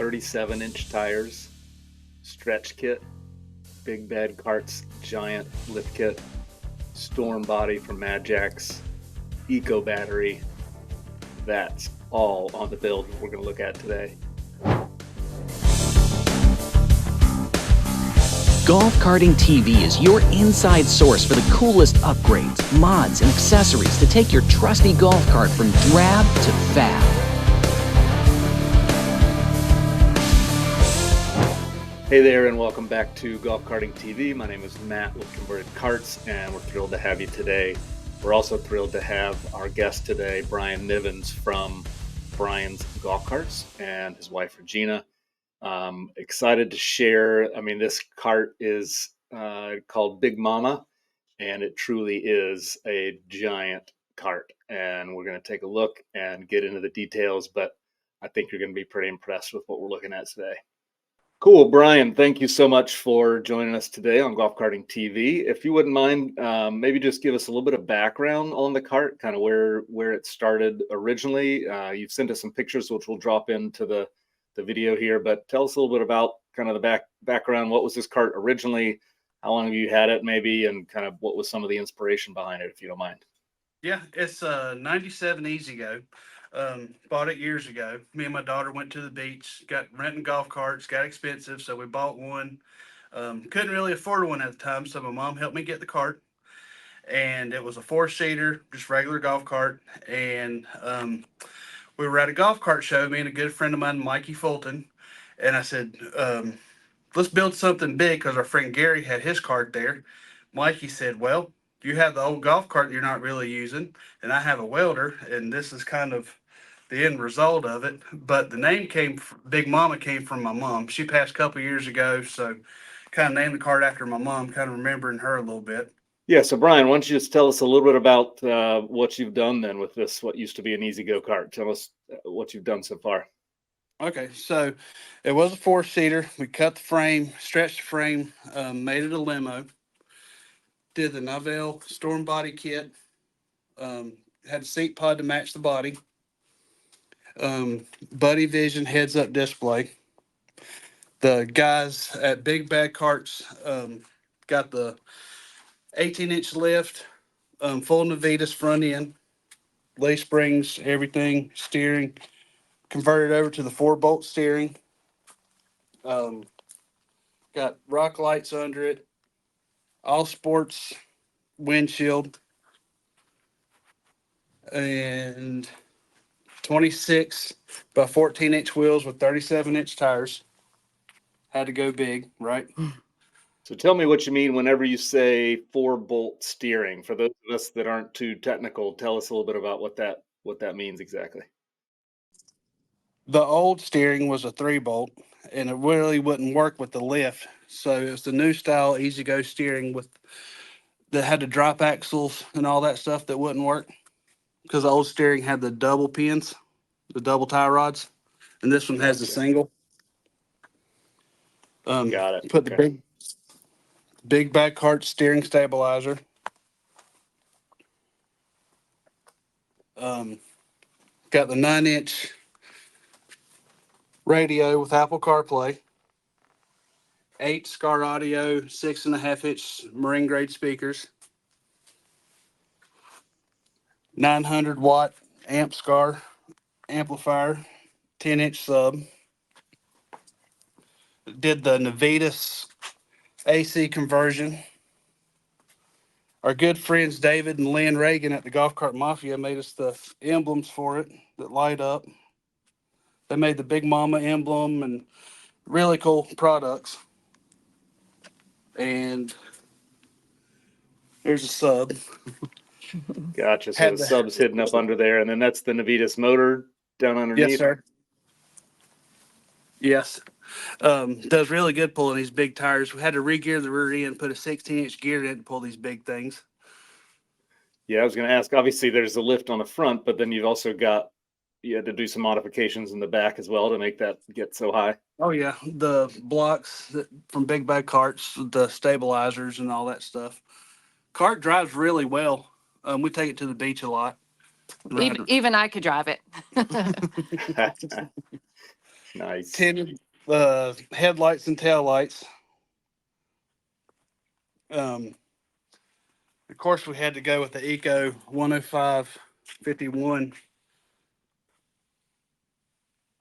37-inch tires, stretch kit, Big Bad Carts giant lift kit, storm body from Madjax, eco battery. That's all on the build we're going to look at today. GolfCartingTV is your inside source for the coolest upgrades, mods, and accessories to take your trusty golf cart from drab to fab. Hey there, and welcome back to GolfCartingTV. My name is Matt with Converted Carts, and we're thrilled to have you today. We're also thrilled to have our guest today, Bryan Nivens from Bryan's Golf Carts, and his wife Regina. Excited to share. This cart is called Big Mama, and it truly is a giant cart. And we're going to take a look and get into the details, but I think you're going to be pretty impressed with what we're looking at today. Cool, Bryan, thank you so much for joining us today on Golf Carting TV. If you wouldn't mind, maybe just give us a little bit of background on the cart, kind of where it started originally. You've sent us some pictures, which we'll drop into the video here, but tell us a little bit about kind of the background. What was this cart originally? How long have you had it maybe? And kind of what was some of the inspiration behind it, if you don't mind? Yeah, it's a 97 EZGO. Bought it years ago. Me and my daughter went to the beach, got renting golf carts, got expensive, so we bought one. Couldn't really afford one at the time, so my mom helped me get the cart. And it was a 4-seater, just regular golf cart. And we were at a golf cart show, me and a good friend of mine, Mikey Fulton. And I said, let's build something big because our friend Gary had his cart there. Mikey said, well, you have the old golf cart you're not really using, and I have a welder, and this is kind of the end result of it. But the name Big Mama came from my mom. She passed a couple years ago, so kind of named the cart after my mom, kind of remembering her a little bit. Yeah, so Bryan, why don't you just tell us a little bit about what you've done then with this, what used to be an EZGO cart. Tell us what you've done so far. Okay, so it was a 4-seater. We cut the frame, stretched the frame, made it a limo. Did the Navitas storm body kit. Had a seat pod to match the body. Buddy Vision heads-up display. The guys at Big Bad Carts got the 18-inch lift, full Navitas front end, lay springs, everything, steering, converted over to the 4-bolt steering. Got rock lights under it, all sports windshield, and 26 by 14-inch wheels with 37-inch tires. Had to go big, right? So tell me what you mean whenever you say 4-bolt steering. For those of us that aren't too technical, tell us a little bit about what that means exactly. The old steering was a 3-bolt, and it really wouldn't work with the lift. So it's the new style EZGO steering that had the drop axles and all that stuff that wouldn't work, because the old steering had the double pins, the double tie rods, and this one has the single. Got it. Put the big back cart steering stabilizer. Got the 9-inch radio with Apple CarPlay. 8 Scar Audio 6.5-inch marine grade speakers. 900-watt amp Scar amplifier. 10-inch sub. Did the Navitas AC conversion. Our good friends David and Lynn Reagan at the Golf Cart Mafia made us the emblems for it that light up. They made the Big Mama emblem and really cool products. And there's a sub. Gotcha. So the sub's hidden up under there, and then that's the Navitas motor down underneath. Yes, sir. Yes. Does really good pulling these big tires. We had to re-gear the rear end, put a 16-inch gear in to pull these big things. Yeah, I was going to ask, obviously there's a lift on the front, but then you've also you had to do some modifications in the back as well to make that get so high. Oh, yeah. The blocks from Big Bad Carts, the stabilizers and all that stuff. Cart drives really well. We take it to the beach a lot. Even I could drive it. Nice. tinted headlights and taillights. Of course, we had to go with the Eco 10551.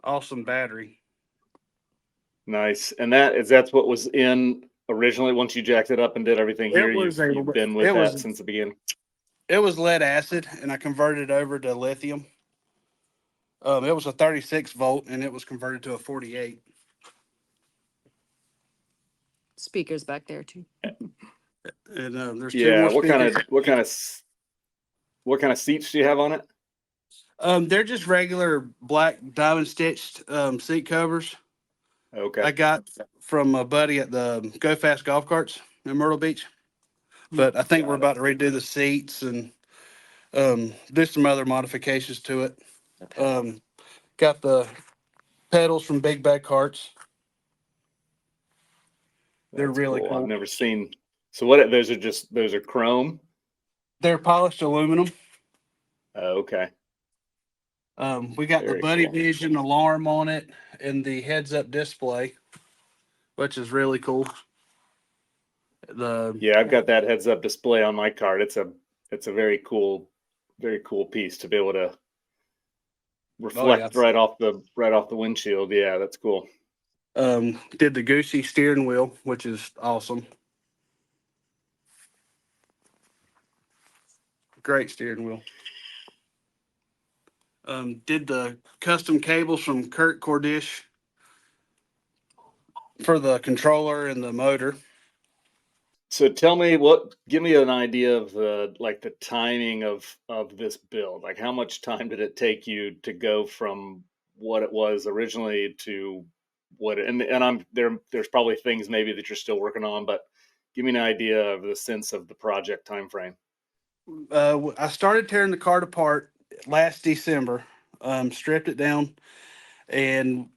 Awesome battery. Nice. And that's what was in originally once you jacked it up and did everything here. You've been with that since the beginning. It was lead acid, and I converted it over to lithium. It was a 36 volt, and it was converted to a 48. Speakers back there too. And there's two more speakers. What kind of seats do you have on it? They're just regular black diamond stitched seat covers. Okay. I got from a buddy at the Go Fast Golf Carts in Myrtle Beach. But I think we're about to redo the seats and do some other modifications to it. Got the pedals from Big Bag Carts. They're That's really cool. I've never seen. So what? Those are chrome. They're polished aluminum. Okay. We got Very the Buddy cool. Vision alarm on it and the heads-up display, which is really cool. Yeah, I've got that heads-up display on my card. It's a very cool piece to be able to reflect right off the windshield. Yeah, that's cool. Did the Goosey steering wheel, which is awesome. Great steering wheel. Did the custom cables from Kurt Cordish for the controller and the motor. So give me an idea of the timing of this build. Like, how much time did it take you to go from what it was originally to there's probably things maybe that you're still working on, but give me an idea of the sense of the project time frame. I started tearing the cart apart last December, stripped it down, and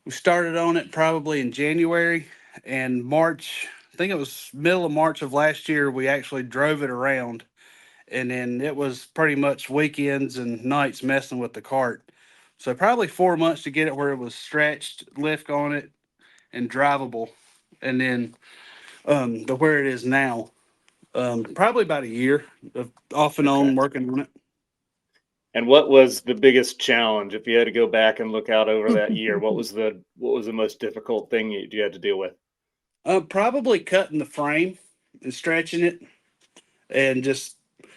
we started on it probably in January, and March, I think it was middle of March of last year, we actually drove it around, and then it was pretty much weekends and nights messing with the cart. So probably 4 months to get it where it was stretched, lift on it, and drivable, and then to where it is now. Probably about a year of off and on working on it. And what was the biggest challenge if you had to go back and look out over that year? What was the most difficult thing you had to deal with? Probably cutting the frame and stretching it, and just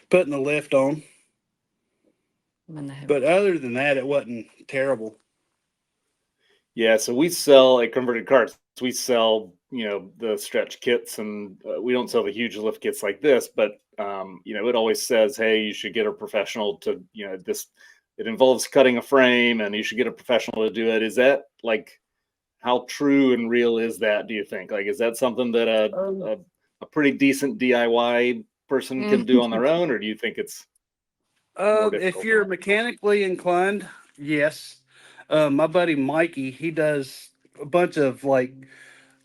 putting the lift on. But other than that, it wasn't terrible. Yeah, so we sell a converted carts. We sell, the stretch kits, and we don't sell the huge lift kits like this. But it always says, hey, you should get a professional to, this. It involves cutting a frame, and you should get a professional to do it. Is that how true and real is that? Do you think? Like, is that something that a pretty decent DIY person can do on their own, or do you think it's if you're mechanically inclined, yes. My buddy Mikey, he does a bunch of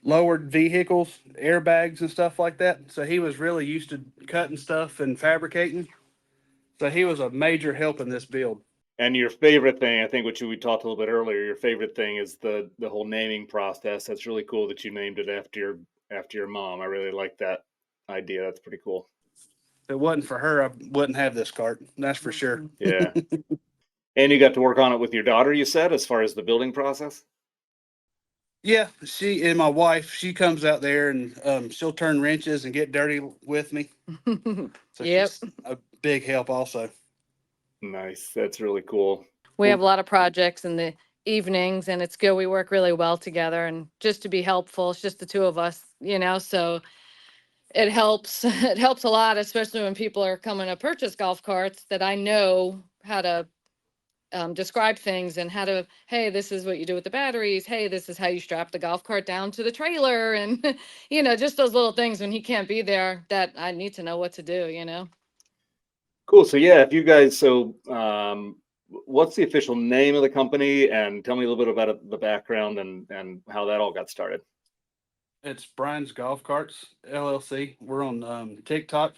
lowered vehicles, airbags and stuff like that. So he was really used to cutting stuff and fabricating. So he was a major help in this build. And your favorite thing, I think, which we talked a little bit earlier, your favorite thing is the whole naming process. That's really cool that you named it after your mom. I really like that idea. That's pretty cool. If it wasn't for her, I wouldn't have this cart. That's for sure. Yeah. And you got to work on it with your daughter, you said, as far as the building process? Yeah, she and my wife, she comes out there and she'll turn wrenches and get dirty with me. So she's a big help also. Nice. That's really cool. We have a lot of projects in the evenings, and it's good. We work really well together, and just to be helpful, it's just the two of us, so it helps. It helps a lot, especially when people are coming to purchase golf carts, that I know how to describe things and how to, hey, this is what you do with the batteries. Hey, this is how you strap the golf cart down to the trailer. And, just those little things when he can't be there that I need to know what to do, Cool. So yeah, if you guys, what's the official name of the company, and tell me a little bit about the background and how that all got started. It's Bryan's Golf Carts LLC. We're on TikTok.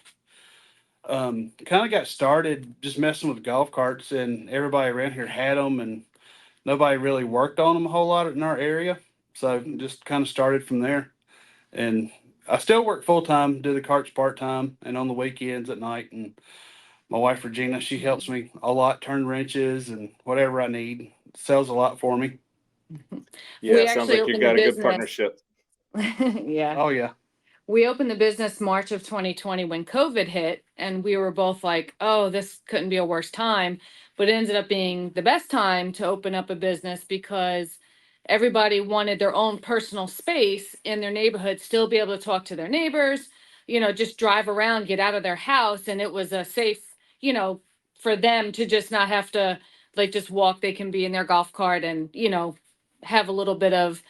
Kind of got started just messing with golf carts, and everybody around here had them, and nobody really worked on them a whole lot in our area. So just kind of started from there. And I still work full time, do the carts part time and on the weekends at night. And my wife, Regina, she helps me a lot, turn wrenches and whatever I need. Sells a lot for me. Yeah, We sounds actually like you've opened the got a good business. partnership. Yeah. Oh, yeah. We opened the business March of 2020 when COVID hit, and we were both like, oh, this couldn't be a worse time. But it ended up being the best time to open up a business because everybody wanted their own personal space in their neighborhood, still be able to talk to their neighbors, just drive around, get out of their house. And it was a safe, for them to just not have to like just walk. They can be in their golf cart and, have a little bit of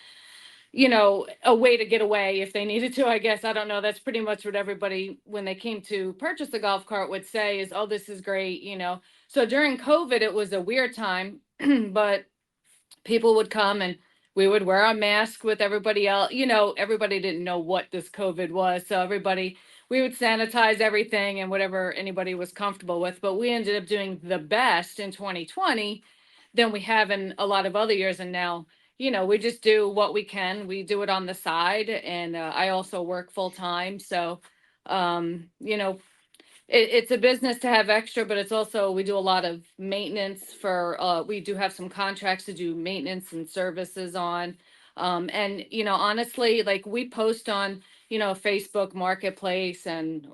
a way to get away if they needed to, I guess. I don't know. That's pretty much what everybody, when they came to purchase the golf cart, would say is, oh, this is great, So during COVID, it was a weird time, but people would come and we would wear a mask with everybody else. Everybody didn't know what this COVID was. So we would sanitize everything and whatever anybody was comfortable with. But we ended up doing the best in 2020 than we have in a lot of other years. And now, we just do what we can. We do it on the side. And I also work full time. So, it's a business to have extra, but it's also, we do a lot of maintenance we do have some contracts to do maintenance and services on. And, honestly, like we post on, Facebook Marketplace and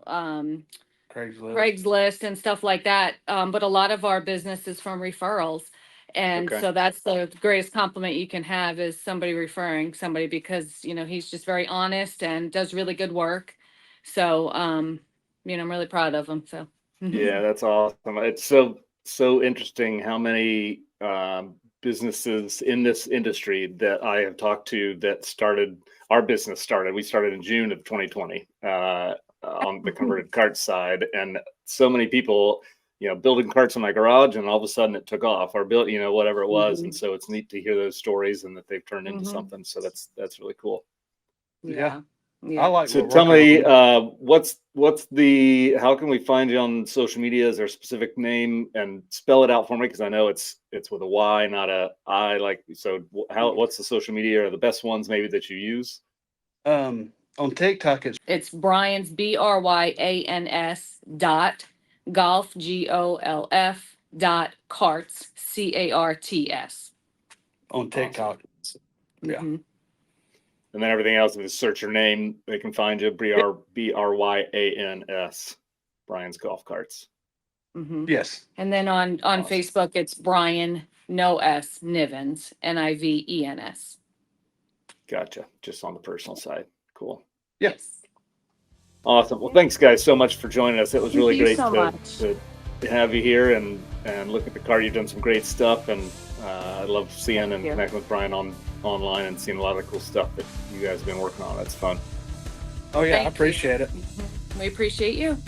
Craigslist and stuff like that. But a lot of our business is from referrals. And Okay. so that's the greatest compliment you can have is somebody referring somebody because, he's just very honest and does really good work. So, I'm really proud of him. So, Yeah, that's awesome. It's so interesting how many businesses in this industry that I have talked to that started. Our business started. We started in June of 2020 on the converted cart side, and so many people, building carts in my garage, and all of a sudden it took off, or built, whatever it was. And so it's neat to hear those stories and that they've turned into something. So that's really cool. Yeah. Yeah. I like. So tell me, how can we find you on social media? Is there a specific name, and spell it out for me? Cause I know it's with a Y, not a I. What's the social media or the best ones maybe that you use? On TikTok, it's Bryan's BRYANS golf GOLF .carts on TikTok. Awesome. Yeah. And then everything else, if they search your name, they can find you. BRYANS, Bryan's Golf Carts. Yes. And then on Awesome. Facebook, it's Bryan, no S, Nivens, NIVENS. Gotcha. Just on the personal side. Cool. Yes. Awesome. Well, thanks guys so much for joining us. It was really great to have you here and look at the car. You've done some great stuff, and I love seeing and connecting with Bryan online and seeing a lot of cool stuff that you guys have been working on. That's fun. Oh yeah, I appreciate it. We appreciate you.